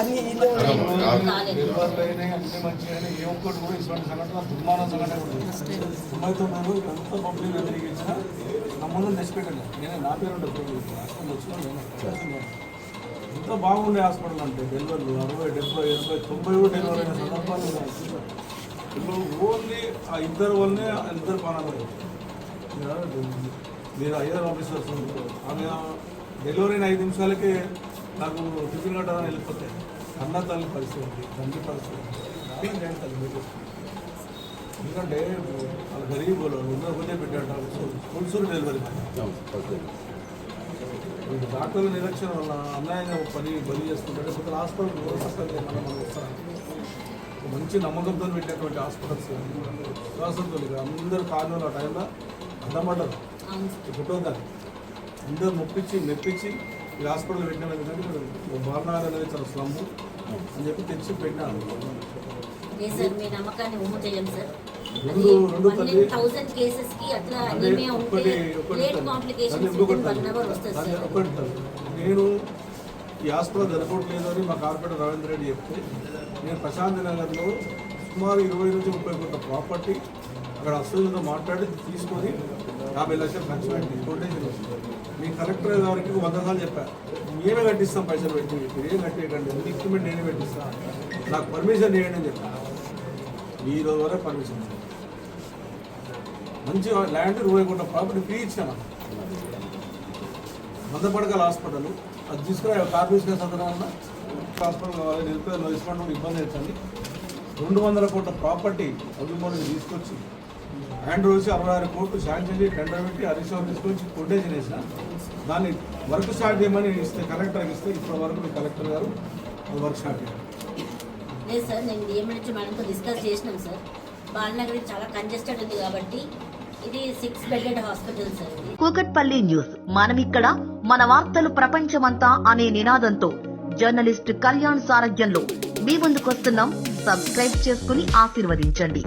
అన్ని మంచిగా ఏ ఒక్కటి కూడా ఇటువంటి సంఘటన దుర్మాన సంఘటన కూడా అమ్మాయితో మేము ఎంత పబ్లిక్ అందరికి ఇచ్చినా నా ముందు తెచ్చిపెట్టాను. నేను నా పేరు ఉంటుంది హాస్పిటల్ వచ్చినా ఎంత బాగుండే హాస్పిటల్ అంటే డెలివరీలు 60, 70, 80, 90 కూడా డెలివరీ అయిన సందర్భాలు ఉన్నాయి. ఇప్పుడు ఓన్లీ ఆ ఇద్దరు వల్లనే ఇద్దరు ప్రాణాలు. మీరు ఐఆర్ ఆఫీసర్స్ ఆమె డెలివరీ అయిన 5 నిమిషాలకే నాకు టిఫిన్ కట్టాలని వెళ్ళిపోతే అన్న తల్లి పరిస్థితి ఉంది, తండ్రి పరిస్థితి ఉంది. తల్లి ఎందుకంటే వాళ్ళ గరీబులు ఉన్నదే పెట్టాడు పులుసూరు డెలివరీ. డాక్టర్ల నిరీక్షణ వల్ల అన్యాయంగా బలి చేసుకుంటే కొత్త హాస్పిటల్ మనం వస్తాం. మంచి నమ్మకంతో పెట్టేటువంటి హాస్పిటల్స్ విశ్వాసంతో అందరూ కారణాలు ఆ టైంలో అడ్డమడ్డారు పుట్టొద్దని అందరూ మెప్పించి ఈ హాస్పిటల్ పెట్టిన ఎందుకంటే బాలనగర్ అనేది చాలా స్లమ్ అని చెప్పి తెచ్చి పెట్టినాను. నేను ఈ హాస్పిటల్ జరగట్లేదు అని మా కార్పొరేటర్ రవీంద్ర రెడ్డి చెప్తే నేను ప్రశాంత్ నగర్లో సుమారు 20 నుంచి 30 కోట్ల ప్రాపర్టీ అక్కడ అసలుతో మాట్లాడి తీసుకొని 50 లక్షలు ఖర్చు పెట్టి కొటేషన్ మీ కలెక్టర్ గారికి 100 సార్లు చెప్పాను, మేమే కట్టిస్తాం పైసలు పెట్టి, మీరు ఏం కట్టేయకండి, ఎక్విప్మెంట్ నేనే పెట్టిస్తాను, నాకు పర్మిషన్ చేయండి అని చెప్పాను. ఈ రోజు వరకు పర్మిషన్ మంచి ల్యాండ్ 20 కోట్ల ప్రాపర్టీ ఫ్రీ ఇచ్చాను. మందపడకల హాస్పిటల్ అది తీసుకుని కార్పొరేషన్ సందర్భంగా హాస్పిటల్ కావాలి నిరుపేదలు తీసుకోవడం ఇబ్బంది అవుతుంది. 200 కోట్ల ప్రాపర్టీ అభిమానులు తీసుకొచ్చి హ్యాండ్ రోజు 66 కోట్లు శాంక్షన్ చేసి టెండర్ పెట్టి హరీష్ రావు తీసుకొచ్చి కొటేషన్ వేసిన దాన్ని వర్క్ స్టార్ట్ చేయమని ఇస్తే కలెక్టర్కి ఇస్తే ఇప్పటి వరకు కలెక్టర్ గారు వర్క్ స్టార్ట్ చేయాలి. లేదు సార్, నేను డిఎంహెచ్ మేడంతో డిస్కస్ చేసినాం సార్. బాలనగర్ చాలా కంజెస్టెడ్ ఉంది కాబట్టి ఇది 6 bedded hospital sir. Kukatpally news మనమిక్కడ మన వార్తలు ప్రపంచమంతా అనే నినాదంతో జర్నలిస్ట్ కళ్యాణ్ సారథ్యంలో మీ ముందుకొస్తున్నాం. సబ్స్క్రైబ్ చేసుకుని ఆశీర్వదించండి.